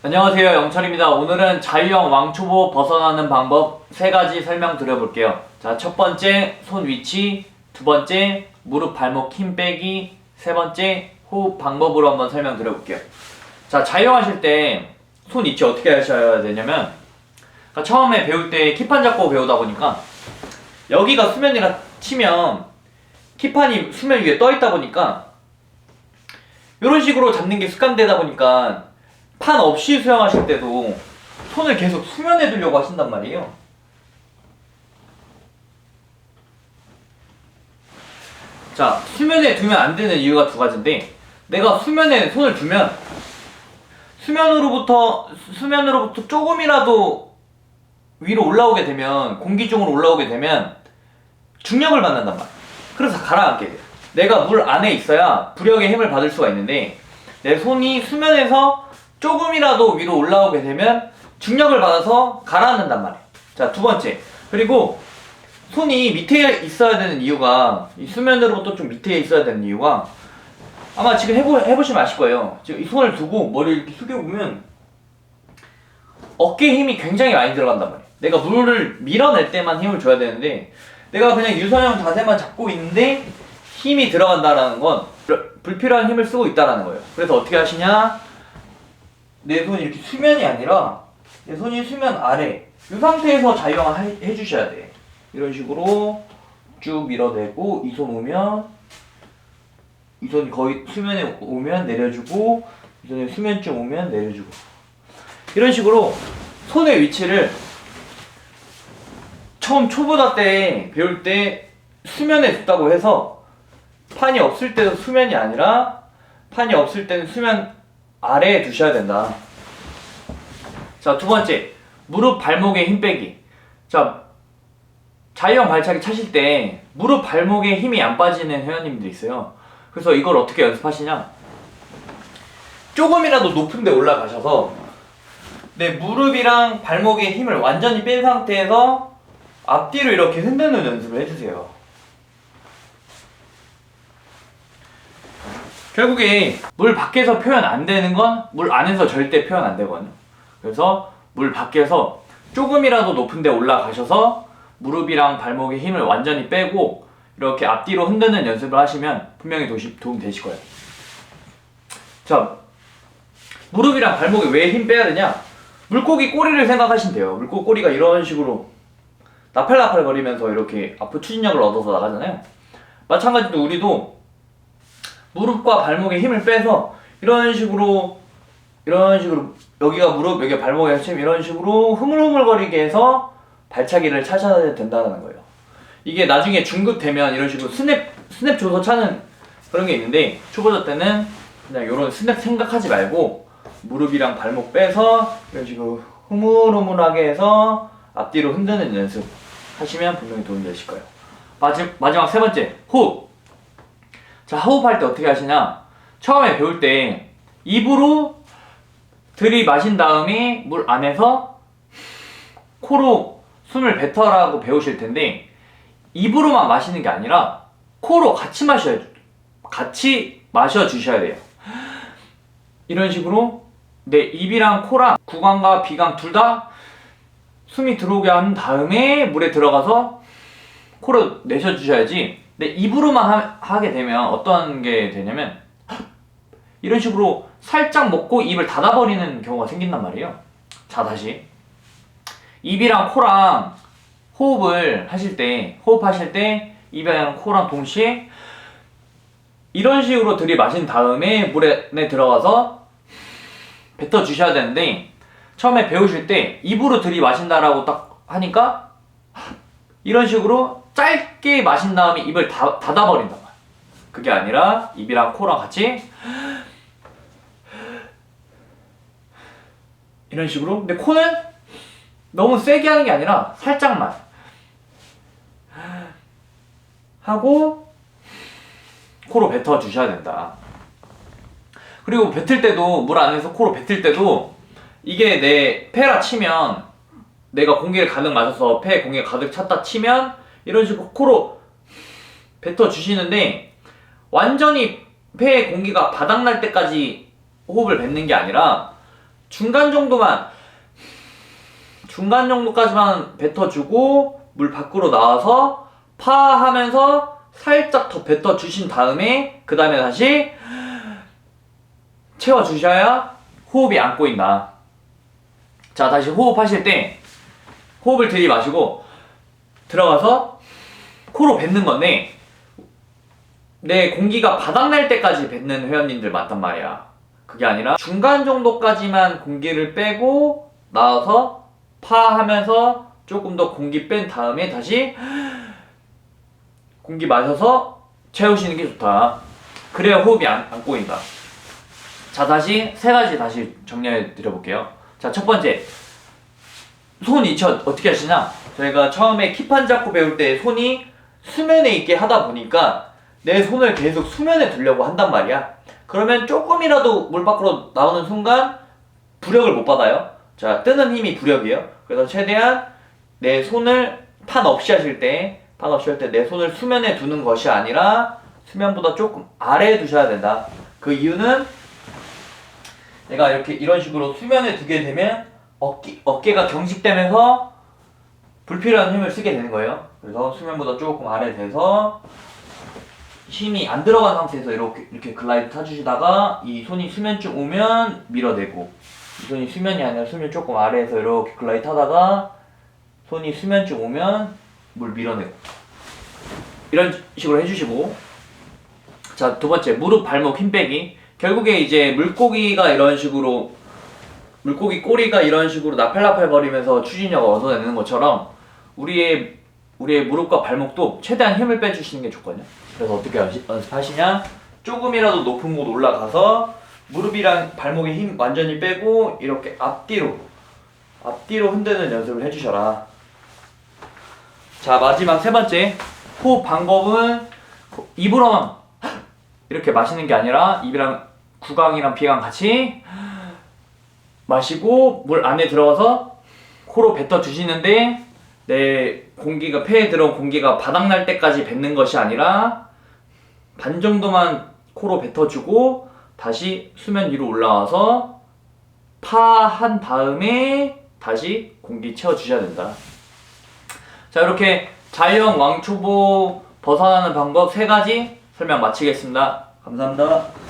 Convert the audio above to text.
안녕하세요, 영철입니다. 오늘은 자유형 왕초보 벗어나는 방법 3가지 설명드려볼게요. 자, 첫 번째 손 위치, 두 번째 무릎 발목 힘 빼기, 세 번째 호흡 방법으로 한번 설명드려볼게요. 자, 자유형 하실 때 손 위치 어떻게 하셔야 되냐면, 그러니까 처음에 배울 때 키판 잡고 배우다 보니까 여기가 수면이라 치면 키판이 수면 위에 떠 있다 보니까 이런 식으로 잡는 게 습관되다 보니까 판 없이 수영하실 때도 손을 계속 수면에 두려고 하신단 말이에요. 자, 수면에 두면 안 되는 이유가 2가지인데, 내가 수면에 손을 두면 수면으로부터 조금이라도 위로 올라오게 되면, 공기 중으로 올라오게 되면 중력을 받는단 말이에요. 그래서 가라앉게 돼요. 내가 물 안에 있어야 부력의 힘을 받을 수가 있는데, 내 손이 수면에서 조금이라도 위로 올라오게 되면 중력을 받아서 가라앉는단 말이에요. 자, 두 번째. 그리고 손이 밑에 있어야 되는 이유가, 이 수면으로부터 좀 밑에 있어야 되는 이유가, 아마 지금 해보시면 아실 거예요. 지금 이 손을 두고 머리를 이렇게 숙여보면 어깨에 힘이 굉장히 많이 들어간단 말이에요. 내가 물을 밀어낼 때만 힘을 줘야 되는데, 내가 그냥 유선형 자세만 잡고 있는데 힘이 들어간다라는 건 불필요한 힘을 쓰고 있다라는 거예요. 그래서 어떻게 하시냐? 내 손이 이렇게 수면이 아니라 내 손이 수면 아래, 이 상태에서 자유형을 해주셔야 돼. 이런 식으로 쭉 밀어내고, 이 손 오면, 이 손이 거의 수면에 오면 내려주고, 이 손이 수면쯤 오면 내려주고, 이런 식으로 손의 위치를 처음 초보자 때 배울 때 수면에 뒀다고 해서 판이 없을 때도 수면이 아니라, 판이 없을 때는 수면 아래에 두셔야 된다. 자, 두 번째, 무릎 발목에 힘 빼기. 자, 자유형 발차기 차실 때 무릎 발목에 힘이 안 빠지는 회원님들이 있어요. 그래서 이걸 어떻게 연습하시냐? 조금이라도 높은 데 올라가셔서 내 무릎이랑 발목에 힘을 완전히 뺀 상태에서 앞뒤로 이렇게 흔드는 연습을 해주세요. 결국에 물 밖에서 표현 안 되는 건 물 안에서 절대 표현 안 되거든요. 그래서 물 밖에서 조금이라도 높은 데 올라가셔서 무릎이랑 발목에 힘을 완전히 빼고 이렇게 앞뒤로 흔드는 연습을 하시면 분명히 도움 되실 거예요. 자, 무릎이랑 발목에 왜 힘 빼야 되냐? 물고기 꼬리를 생각하시면 돼요. 물고기 꼬리가 이런 식으로 나팔나팔 거리면서 이렇게 앞으로 추진력을 얻어서 나가잖아요. 마찬가지로 우리도 무릎과 발목에 힘을 빼서 이런 식으로 여기가 무릎, 여기가 발목에 힘, 이런 식으로 흐물흐물거리게 해서 발차기를 차셔야 된다는 거예요. 이게 나중에 중급 되면 이런 식으로 스냅 줘서 차는 그런 게 있는데, 초보자 때는 그냥 이런 스냅 생각하지 말고 무릎이랑 발목 빼서 이런 식으로 흐물흐물하게 해서 앞뒤로 흔드는 연습 하시면 분명히 도움이 되실 거예요. 마지막 세 번째, 호흡. 자, 호흡할 때 어떻게 하시냐? 처음에 배울 때 입으로 들이마신 다음에 물 안에서 코로 숨을 뱉어라고 배우실 텐데, 입으로만 마시는 게 아니라 코로 같이 마셔 주셔야 돼요. 이런 식으로 내 입이랑 코랑 구강과 비강 둘 다 숨이 들어오게 한 다음에 물에 들어가서 코로 내셔 주셔야지, 내 입으로만 하게 되면 어떤 게 되냐면 이런 식으로 살짝 먹고 입을 닫아버리는 경우가 생긴단 말이에요. 자, 다시 입이랑 코랑 호흡하실 때 입이랑 코랑 동시에 이런 식으로 들이마신 다음에 물에 들어가서 뱉어 주셔야 되는데, 처음에 배우실 때 입으로 들이마신다라고 딱 하니까 이런 식으로 짧게 마신 다음에 입을 닫아버린단 말이에요. 그게 아니라 입이랑 코랑 같이 이런 식으로. 근데 코는 너무 세게 하는 게 아니라 살짝만 하고 코로 뱉어 주셔야 된다. 그리고 뱉을 때도, 물 안에서 코로 뱉을 때도 이게 내 폐라 치면, 내가 공기를 가득 마셔서 폐에 공기가 가득 찼다 치면 이런 식으로 코로 뱉어 주시는데, 완전히 폐에 공기가 바닥날 때까지 호흡을 뱉는 게 아니라 중간 정도까지만 뱉어주고 물 밖으로 나와서 파 하면서 살짝 더 뱉어주신 다음에 그 다음에 다시 채워주셔야 호흡이 안 꼬인다. 자, 다시 호흡하실 때 호흡을 들이마시고 들어가서 코로 뱉는 건데 내 공기가 바닥날 때까지 뱉는 회원님들 많단 말이야. 그게 아니라 중간 정도까지만 공기를 빼고 나와서 파 하면서 조금 더 공기 뺀 다음에 다시 공기 마셔서 채우시는 게 좋다. 그래야 호흡이 안 꼬인다. 자, 다시 세 가지 다시 정리해 드려볼게요. 자, 첫 번째, 손 이체 어떻게 하시냐? 저희가 처음에 킵판 잡고 배울 때 손이 수면에 있게 하다 보니까 내 손을 계속 수면에 두려고 한단 말이야. 그러면 조금이라도 물 밖으로 나오는 순간 부력을 못 받아요. 자, 뜨는 힘이 부력이에요. 그래서 최대한 내 손을 판 없이 하실 때 내 손을 수면에 두는 것이 아니라 수면보다 조금 아래에 두셔야 된다. 그 이유는 내가 이렇게 이런 식으로 수면에 두게 되면 어깨가 경직되면서 불필요한 힘을 쓰게 되는 거예요. 그래서 수면보다 조금 아래에 대서 힘이 안 들어간 상태에서 이렇게 글라이드 타주시다가 이 손이 수면쯤 오면 밀어내고, 이 손이 수면이 아니라 수면 조금 아래에서 이렇게 글라이드 타다가 손이 수면쯤 오면 물 밀어내고, 이런 식으로 해주시고. 자, 두 번째, 무릎 발목 힘 빼기. 결국에 이제 물고기가 이런 식으로, 물고기 꼬리가 이런 식으로 나팔나팔 거리면서 추진력을 얻어내는 것처럼 우리의 무릎과 발목도 최대한 힘을 빼주시는 게 좋거든요. 그래서 어떻게 연습하시냐? 조금이라도 높은 곳 올라가서 무릎이랑 발목에 힘 완전히 빼고 이렇게 앞뒤로 흔드는 연습을 해주셔라. 자, 마지막 세 번째, 호흡 방법은 입으로만 이렇게 마시는 게 아니라 입이랑 구강이랑 비강 같이 마시고 물 안에 들어가서 코로 뱉어 주시는데, 내 공기가 폐에 들어온 공기가 바닥날 때까지 뱉는 것이 아니라 반 정도만 코로 뱉어주고 다시 수면 위로 올라와서 파한 다음에 다시 공기 채워주셔야 된다. 자, 이렇게 자유형 왕초보 벗어나는 방법 3가지 설명 마치겠습니다. 감사합니다.